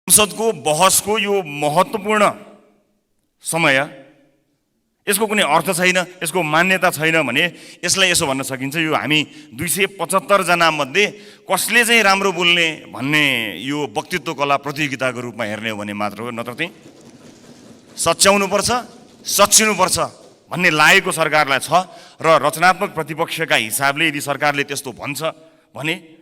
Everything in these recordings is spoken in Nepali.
संसदको बहसको यो महत्त्वपूर्ण समय यसको कुनै अर्थ छैन, यसको मान्यता छैन भने यसलाई यसो भन्न सकिन्छ, यो हामी 275 जना मध्ये कसले चाहिँ राम्रो बोल्ने भन्ने यो वक्तृत्व कला प्रतियोगिताको रूपमा हेर्ने हो भने मात्र हो, नत्र चाहिँ सच्याउनु पर्छ, सच्चिनु पर्छ भन्ने लागेको सरकारलाई छ। र रचनात्मक प्रतिपक्षका हिसाबले यदि सरकारले त्यस्तो भन्छ भने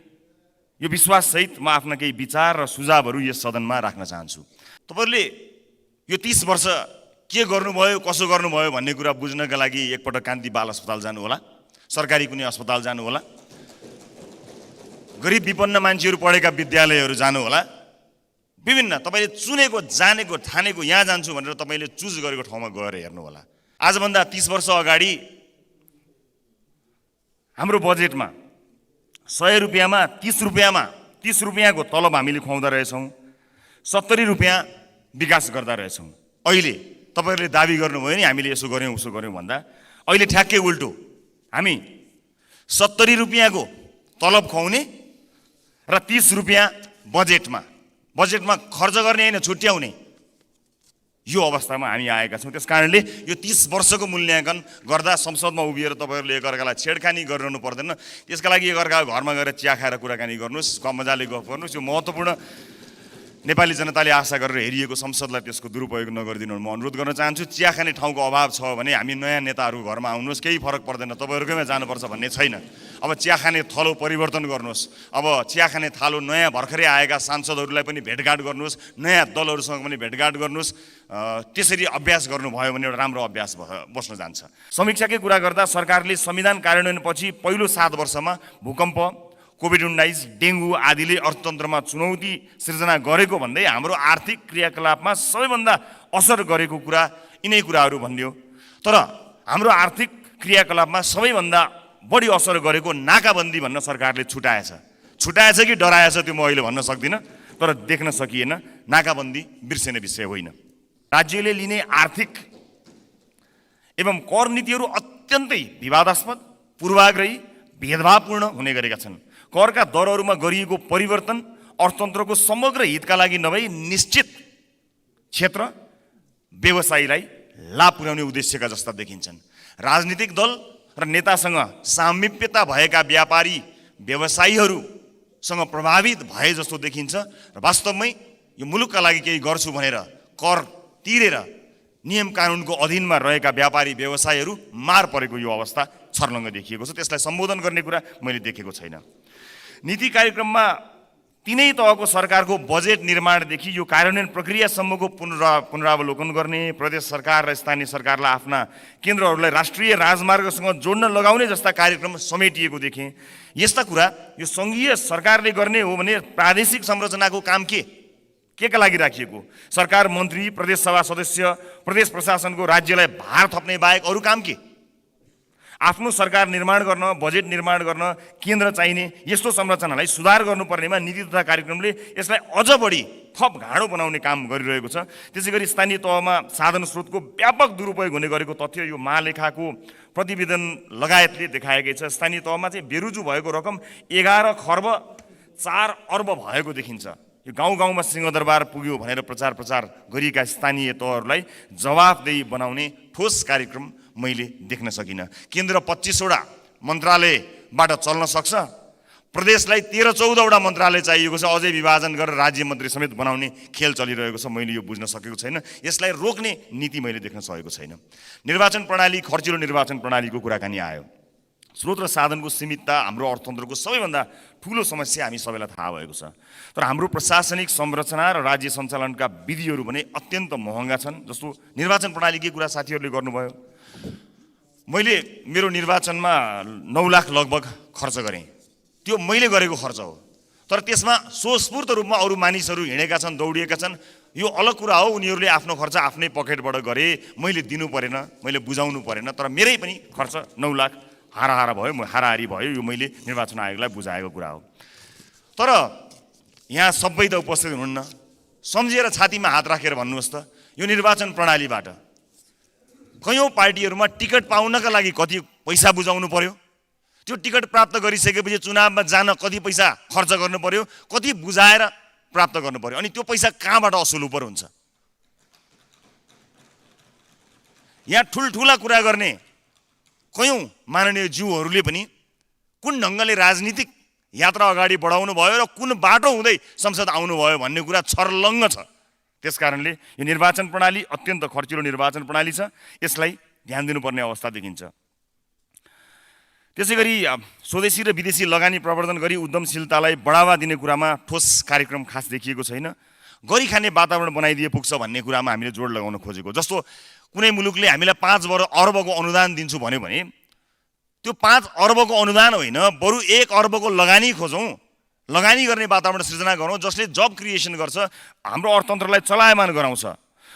यो विश्वाससहित म आफ्ना केही विचार र सुझावहरू यस सदनमा राख्न चाहन्छु। तपाईहरुले यो 30 वर्ष के गर्नुभयो, कसो गर्नुभयो भन्ने कुरा बुझ्नका लागि एकपटक कान्ति बाल अस्पताल जानु होला, सरकारी कुनै अस्पताल जानु होला, गरिब विपन्न मान्छेहरू पढेका विद्यालयहरू जानु होला, विभिन्न तपाईले चुनेको, जानेको, ठानेको यहाँ जान्छु भनेर तपाईले चुज गरेको ठाउँमा गएर हेर्नु होला। आजभन्दा 30 वर्ष अगाडि हाम्रो बजेटमा 100 रुपैयाँमा 30 रुपैयाँको तलब हामीले खुवाउँदा रहेछौँ, 70 रुपैयाँ विकास गर्दा रहेछौँ। अहिले तपाईहरुले दाबी गर्नुभयो नि हामीले यसो गर्यौं उसो गर्यौं भन्दा अहिले ठ्याक्कै उल्टो, हामी 70 रुपैयाँको तलब खुवाउने र 30 रुपैयाँ बजेटमा खर्च गर्ने हैन, छुट्याउने यो अवस्थामा हामी आएका छौँ। त्यसकारणले यो 30 वर्षको मूल्याङ्कन गर्दा संसदमा उभिएर तपाईहरुले एकअर्कालाई छेडखानी गरिरहनु पर्दैन। त्यसका लागि एकअर्काको घरमा गएर चिया खाएर कुराकानी गर्नुस्, मजाले गफ गर्नुस्। यो महत्त्वपूर्ण नेपाली जनताले आशा गरेर हेरिएको संसदलाई त्यसको दुरुपयोग नगरिदिनु म अनुरोध गर्न चाहन्छु। चिया खाने ठाउँको अभाव छ भने हामी नयाँ नेताहरू घरमा आउनुहोस्, केही फरक पर्दैन, तपाईहरुकैमा जानुपर्छ भन्ने छैन। अब चिया खाने थलो परिवर्तन गर्नुहोस्, अब चिया खाने थालो नयाँ भर्खरै आएका सांसदहरूलाई पनि भेटघाट गर्नुहोस्, नयाँ दलहरूसँग पनि भेटघाट गर्नुहोस्। त्यसरी अभ्यास गर्नुभयो भने एउटा राम्रो अभ्यास बस्न जान्छ। समीक्षाकै कुरा गर्दा सरकारले संविधान कार्यान्वयनपछि पहिलो 7 वर्षमा भूकम्प, कोभिड-19, डेङ्गु आदिले अर्थतन्त्रमा चुनौती सिर्जना गरेको भन्दै हाम्रो आर्थिक क्रियाकलापमा सबैभन्दा असर गरेको कुरा यिनै कुराहरू भन्यो। तर हाम्रो आर्थिक क्रियाकलापमा सबैभन्दा बढी असर गरेको नाकाबन्दी भन्न सरकारले छुटाएछ कि डराएछ त्यो म अहिले भन्न सक्दिनँ, तर देख्न सकिएन। नाकाबन्दी बिर्सिने विषय होइन। राज्यले लिने आर्थिक एवं कर नीतिहरू अत्यन्तै विवादास्पद, पूर्वाग्रही, भेदभावपूर्ण हुने गरेका छन्। करका दरहरूमा गरिएको परिवर्तन अर्थतन्त्रको समग्र हितका लागि नभई निश्चित क्षेत्र व्यवसायीलाई लाभ पुर्याउने उद्देश्यका जस्ता देखिन्छन्। राजनीतिक दल र नेतासँग सामिप्यता भएका व्यापारी व्यवसायीहरूसँग प्रभावित भए जस्तो देखिन्छ र वास्तवमै यो मुलुकका लागि केही गर्छु भनेर कर तिरेर नियम कानुनको अधीनमा रहेका व्यापारी व्यवसायीहरू मार परेको यो अवस्था छर्लङ्ग देखिएको छ। त्यसलाई सम्बोधन गर्ने कुरा मैले देखेको छैन। नीति कार्यक्रममा तीनै तहको सरकारको बजेट निर्माणदेखि यो कार्यान्वयन प्रक्रियासम्मको पुनरावलोकन गर्ने, प्रदेश सरकार र स्थानीय सरकारलाई आफ्ना केन्द्रहरूलाई राष्ट्रिय राजमार्गसँग जोड्न लगाउने जस्ता कार्यक्रम समेटिएको देखेँ। यस्ता कुरा यो सङ्घीय सरकारले गर्ने हो भने प्रादेशिक संरचनाको काम केका लागि राखिएको? सरकार मन्त्री, प्रदेश सभा सदस्य, प्रदेश प्रशासनको राज्यलाई भार थप्ने बाहेक अरू काम के? आफ्नो सरकार निर्माण गर्न, बजेट निर्माण गर्न केन्द्र चाहिने यस्तो संरचनालाई सुधार गर्नुपर्नेमा नीति तथा कार्यक्रमले यसलाई अझ बढी थप घाँडो बनाउने काम गरिरहेको छ। त्यसैगरी स्थानीय तहमा साधन स्रोतको व्यापक दुरुपयोग हुने गरेको तथ्य यो महालेखाको प्रतिवेदन लगायतले देखाएकै छ। स्थानीय तहमा चाहिँ बेरुजु भएको रकम 11 खर्ब 4 अर्ब भएको देखिन्छ। यो गाउँ-गाउँमा सिंहदरबार पुग्यो भनेर प्रचार गरिएका स्थानीय तहहरूलाई जवाफदेही बनाउने ठोस कार्यक्रम मैले देख्न सकिनँ। केन्द्र 25 वटा मन्त्रालयबाट चल्न सक्छ, प्रदेशलाई 13-14 वटा मन्त्रालय चाहिएको छ, अझै विभाजन गरेर राज्य मन्त्री समेत बनाउने खेल चलिरहेको छ। मैले यो बुझ्न सकेको छैन। यसलाई रोक्ने नीति मैले देख्न सकेको छैन। निर्वाचन प्रणाली, खर्चिलो निर्वाचन प्रणालीको कुराकानी आयो। स्रोत र साधनको सीमितता हाम्रो अर्थतन्त्रको सबैभन्दा ठुलो समस्या हामी सबैलाई थाहा भएको छ। तर हाम्रो प्रशासनिक संरचना र राज्य सञ्चालनका विधिहरू भने अत्यन्त महँगा छन्। जस्तो निर्वाचन प्रणालीकै कुरा साथीहरूले गर्नुभयो। मैले मेरो निर्वाचनमा 9 लाख लगभग खर्च गरेँ। त्यो मैले गरेको खर्च हो, तर त्यसमा स्वस्फूर्त रूपमा अरू मानिसहरू हिँडेका छन्, दौडिएका छन्, यो अलग कुरा हो। उनीहरूले आफ्नो खर्च आफ्नै पकेटबाट गरे, मैले दिनु परेन, मैले बुझाउनु परेन। तर मेरै पनि खर्च 9 लाख हाराहारी भयो। यो मैले निर्वाचन आयोगलाई बुझाएको कुरा हो। तर यहाँ सबै त उपस्थित हुनुहुन्न, सम्झेर छातीमा हात राखेर भन्नुहोस् त, यो निर्वाचन प्रणालीबाट कयौँ पार्टीहरूमा टिकट पाउनका लागि कति पैसा बुझाउनु पर्यो, त्यो टिकट प्राप्त गरिसकेपछि चुनावमा जान कति पैसा खर्च गर्नु पर्यो, कति बुझाएर प्राप्त गर्नु पर्यो। अनि त्यो पैसा कहाँबाट असुल उपर हुन्छ? यहाँ ठुल्ठुला कुरा गर्ने कयौं माननीय ज्यूहरूले पनि कुन ढङ्गले राजनीतिक यात्रा अगाडि बढाउनु भयो र कुन बाटो हुँदै संसद आउनुभयो भन्ने कुरा छर्लङ्ग छ। त्यसकारणले यो निर्वाचन प्रणाली अत्यन्त खर्चिलो निर्वाचन प्रणाली छ, यसलाई ध्यान दिनुपर्ने अवस्था देखिन्छ। त्यसैगरी स्वदेशी र विदेशी लगानी प्रवर्धन गरी उद्यमशीलतालाई बढावा दिने कुरामा ठोस कार्यक्रम खास देखिएको छैन। गरी खाने वातावरण बनाइदिए पुग्छ भन्ने कुरामा हामीले जोड लगाउन खोजेको। जस्तो कुनै मुलुकले हामीलाई 5 अरबको अनुदान दिन्छु भन्यो भने त्यो 5 अरबको अनुदान होइन, बरु 1 अरबको लगानी खोजौँ, लगानी गर्ने वातावरण सृजना गरौँ जसले जब क्रिएसन गर्छ, हाम्रो अर्थतन्त्रलाई चलायमान गराउँछ।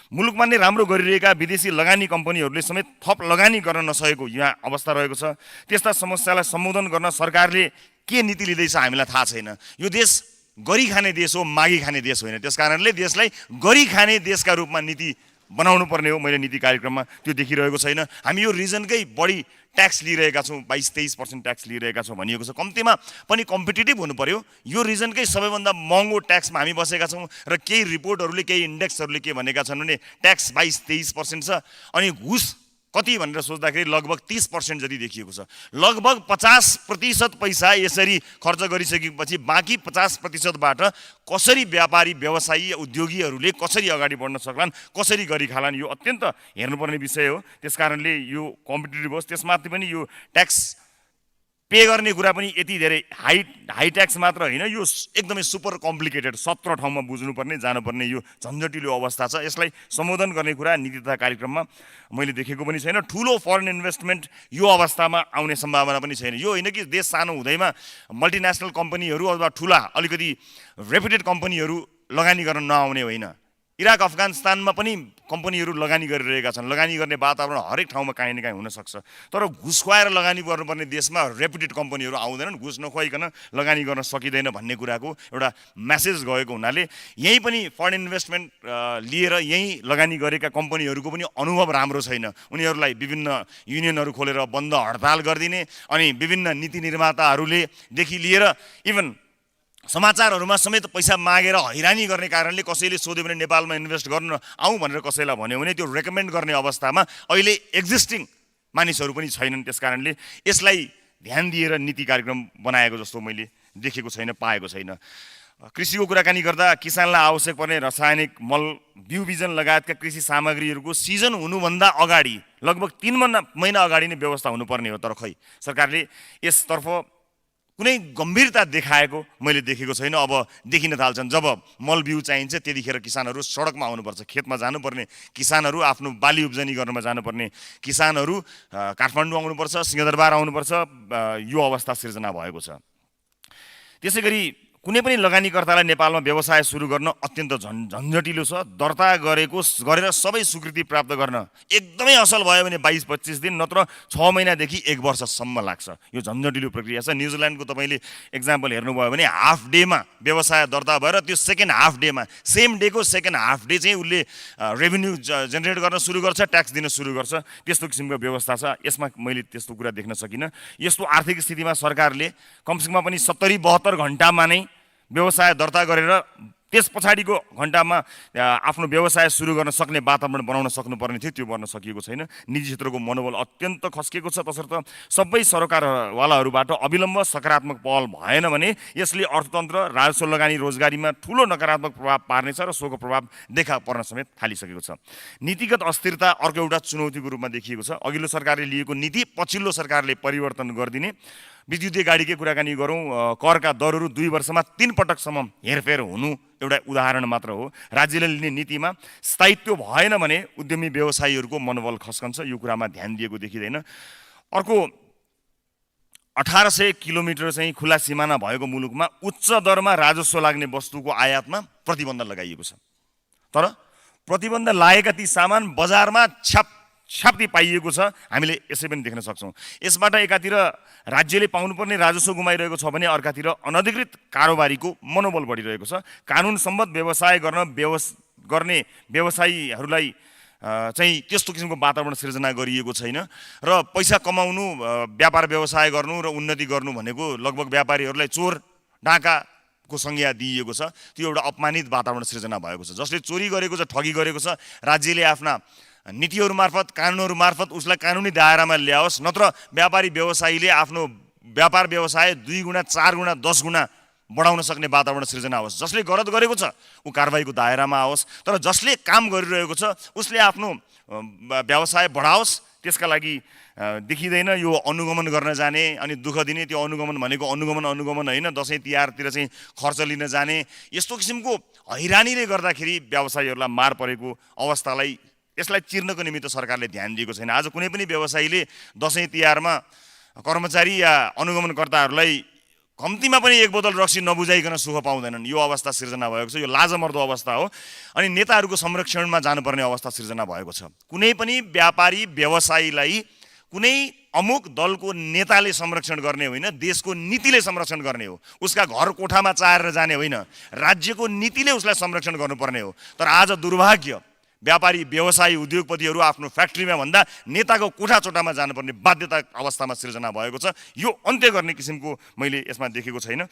मुलुकमा नै राम्रो गरिरहेका विदेशी लगानी कम्पनीहरूले समेत थप लगानी गर्न नसकेको यहाँ अवस्था रहेको छ। त्यस्ता समस्यालाई सम्बोधन गर्न सरकारले के नीति लिँदैछ हामीलाई थाहा छैन। यो देश गरी खाने देश हो, मागी खाने देश होइन। त्यसकारणले देशलाई गरी खाने देशका रूपमा नीति बनाउनु पर्ने हो। मैले नीति कार्यक्रममा त्यो देखिरहेको छैन। हामी यो रिजनकै बढी ट्याक्स लिइरहेका छौँ, 22-23% ट्याक्स लिइरहेका छौँ भनिएको छ। कम्तीमा पनि कम्पिटिटिभ हुनु पर्यो। यो रिजनकै सबैभन्दा महँगो ट्याक्समा हामी बसेका छौँ र केही रिपोर्टहरूले केही इन्डेक्सहरूले के भनेका छन् भने ट्याक्स 22-23% छ अनि घुस कति भनेर सोच्दाखेरि लगभग 30% जति देखिएको छ। लगभग 50% पैसा यसरी खर्च गरिसकेपछि बाँकी 50%बाट कसरी व्यापारी व्यवसायी उद्योगीहरूले कसरी अगाडि बढ्न सक्लान्, कसरी गरी खालान्, यो अत्यन्त हेर्नुपर्ने विषय हो। त्यसकारणले यो कम्पिटिटिभ होस्। त्यसमाथि पनि यो ट्याक्स पे गर्ने कुरा पनि यति धेरै हाई ट्याक्स मात्र होइन, यो एकदमै सुपर कम्प्लिकेटेड 17 ठाउँमा बुझ्नुपर्ने जानुपर्ने यो झन्झटिलो अवस्था छ। यसलाई सम्बोधन गर्ने कुरा नीति तथा कार्यक्रममा मैले देखेको पनि छैन। ठुलो फरेन इन्भेस्टमेन्ट यो अवस्थामा आउने सम्भावना पनि छैन। यो होइन कि देश सानो हुँदैमा मल्टिनेसनल कम्पनीहरू अथवा ठुला अलिकति रेपुटेड कम्पनीहरू लगानी गर्न नआउने होइन। इराक अफगानिस्तानमा पनि कम्पनीहरू लगानी गरिरहेका छन्। लगानी गर्ने वातावरण हरेक ठाउँमा काहीँ न काहीँ हुनसक्छ। तर घुस खुवाएर लगानी गर्नुपर्ने देशमा रेपुटेड कम्पनीहरू आउँदैनन्, घुस नखुवाइकन लगानी गर्न सकिँदैन भन्ने कुराको एउटा मेसेज गएको हुनाले यहीँ पनि फरेन इन्भेस्टमेन्ट लिएर यहीँ लगानी गरेका कम्पनीहरूको पनि अनुभव राम्रो छैन। उनीहरूलाई विभिन्न युनियनहरू खोलेर बन्द हडताल गरिदिने अनि विभिन्न नीति निर्माताहरूलेदेखि लिएर इभन समाचारहरूमा समेत पैसा मागेर हैरानी गर्ने कारणले कसैले सोध्यो भने नेपालमा इन्भेस्ट गर्न आउँ भनेर कसैलाई भन्यो भने त्यो रेकमेन्ड गर्ने अवस्थामा अहिले एक्जिस्टिङ मानिसहरू पनि छैनन्। त्यसकारणले यसलाई ध्यान दिएर नीति कार्यक्रम बनाएको जस्तो मैले देखेको छैन, पाएको छैन। कृषिको कुराकानी गर्दा किसानलाई आवश्यक पर्ने रासायनिक मल, बिउ बिजन लगायतका कृषि सामग्रीहरूको सिजन हुनुभन्दा अगाडि लगभग 3 महिना अगाडि नै व्यवस्था हुनुपर्ने हो। तर खै सरकारले यसतर्फ कुनै गम्भीरता देखाएको मैले देखेको छैन। अब देखिन थाल्छन् जब मल बिउ चाहिन्छ त्यतिखेर किसानहरू सडकमा आउनुपर्छ। खेतमा जानुपर्ने किसानहरू, आफ्नो बाली उब्जनी गर्नमा जानुपर्ने किसानहरू काठमाडौँ आउनुपर्छ, सिंहदरबार आउनुपर्छ। यो अवस्था सिर्जना भएको छ। त्यसै गरी कुनै पनि लगानीकर्तालाई नेपालमा व्यवसाय सुरु गर्न अत्यन्त झन्झटिलो छ। दर्ता गरेर सबै स्वीकृति प्राप्त गर्न एकदमै असल भयो भने 22-25 दिन, नत्र 6 महिनादेखि 1 वर्षसम्म लाग्छ। यो झन्झटिलो प्रक्रिया छ। न्युजिल्यान्डको तपाईँले एक्जाम्पल हेर्नुभयो भने हाफ डेमा व्यवसाय दर्ता भएर त्यो सेकेन्ड हाफ डेमा सेम डेको सेकेन्ड हाफ डे चाहिँ उसले रेभेन्यू जेनेरेट गर्न सुरु गर्छ, ट्याक्स दिन सुरु गर्छ। त्यस्तो किसिमको व्यवस्था छ। यसमा मैले त्यस्तो कुरा देख्न सकिनँ। यस्तो आर्थिक स्थितिमा सरकारले कमसेकम पनि 70-72 घन्टामा नै व्यवसाय दर्ता गरेर त्यस पछाडिको घन्टामा आफ्नो व्यवसाय सुरु गर्न सक्ने वातावरण बनाउन सक्नुपर्ने थियो, त्यो गर्न सकिएको छैन। निजी क्षेत्रको मनोबल अत्यन्त खस्किएको छ। तसर्थ सबै सरकारवालाहरूबाट अविलम्ब सकारात्मक पहल भएन भने यसले अर्थतन्त्र, राजस्व लगानी, रोजगारीमा ठुलो नकारात्मक प्रभाव पार्नेछ र सोको प्रभाव देखा पर्न समेत थालिसकेको छ। नीतिगत अस्थिरता अर्को एउटा चुनौतीको रूपमा देखिएको छ। अघिल्लो सरकारले लिएको नीति पछिल्लो सरकारले परिवर्तन गरिदिने। विद्युतीय गाडीकै कुराकानी गरौँ, करका दरहरू 2 वर्षमा 3 पटकसम्म हेरफेर हुनु एउटा उदाहरण मात्र हो। राज्यले लिने नीतिमा स्थायित्व भएन भने उद्यमी व्यवसायीहरूको मनोबल खस्कन्छ। यो कुरामा ध्यान दिएको देखिँदैन। अर्को 1800 किलोमिटर चाहिँ खुला सिमाना भएको मुलुकमा उच्च दरमा राजस्व लाग्ने वस्तुको आयातमा प्रतिबन्ध लगाइएको छ। तर प्रतिबन्ध लागेका ती सामान बजारमा छाप्ती पाइएको छ। हामीले यसै पनि देख्न सक्छौँ। यसबाट एकातिर राज्यले पाउनुपर्ने राजस्व गुमाइरहेको छ भने अर्कातिर अनधिकृत कारोबारीको मनोबल बढिरहेको छ। कानुन सम्बद्ध व्यवसाय गर्ने व्यवसायीहरूलाई चाहिँ त्यस्तो किसिमको वातावरण सिर्जना गरिएको छैन र पैसा कमाउनु, व्यापार व्यवसाय गर्नु र उन्नति गर्नु भनेको लगभग व्यापारीहरूलाई चोर डाका को संज्ञा दिइएको छ, त्यो एउटा अपमानित वातावरण सृजना भएको छ। जसले चोरी गरेको छ, ठगी गरेको छ, राज्यले आफ्ना नीतिहरू मार्फत, कानुनहरू मार्फत उसलाई कानुनी दायरामा ल्याओस्, नत्र व्यापारी व्यवसायीले आफ्नो व्यापार व्यवसाय 2 गुणा 4 गुणा 10 गुणा बढाउन सक्ने वातावरण सृजना होस्। जसले गलत गरेको छ ऊ कारबाहीको दायरामा आओस्, तर जसले काम गरिरहेको छ उसले आफ्नो व्यवसाय बढाओस्। त्यसका लागि देखिँदैन यो अनुगमन गर्न जाने अनि दुःख दिने। त्यो अनुगमन भनेको अनुगमन होइन, दसैँ तिहारतिर चाहिँ खर्च लिन जाने, यस्तो किसिमको हैरानीले गर्दाखेरि व्यवसायीहरूलाई मार परेको अवस्थालाई यसलाई चिर्नको निमित्त सरकारले ध्यान दिएको छैन। आज कुनै पनि व्यवसायीले दसैँ तिहारमा कर्मचारी या अनुगमनकर्ताहरूलाई कम्तीमा पनि 1 बोतल रक्सी नबुझाइकन सुख पाउँदैनन्। यो अवस्था सिर्जना भएको छ। यो लाजमर्दो अवस्था हो। अनि नेताहरूको संरक्षणमा जानुपर्ने अवस्था सिर्जना भएको छ। कुनै पनि व्यापारी व्यवसायीलाई कुनै अमुक दलको नेताले संरक्षण गर्ने होइन, देशको नीतिले संरक्षण गर्ने हो। उसका घर कोठामा चाहेर जाने होइन, राज्यको नीतिले उसलाई संरक्षण गर्नुपर्ने हो। तर आज दुर्भाग्य व्यापारी व्यवसायी उद्योगपतिहरू आफ्नो फ्याक्ट्रीमा भन्दा नेताको कोठाचोटामा जानुपर्ने बाध्यता अवस्थामा सिर्जना भएको छ। यो अन्त्य गर्ने किसिमको मैले यसमा देखेको छैन।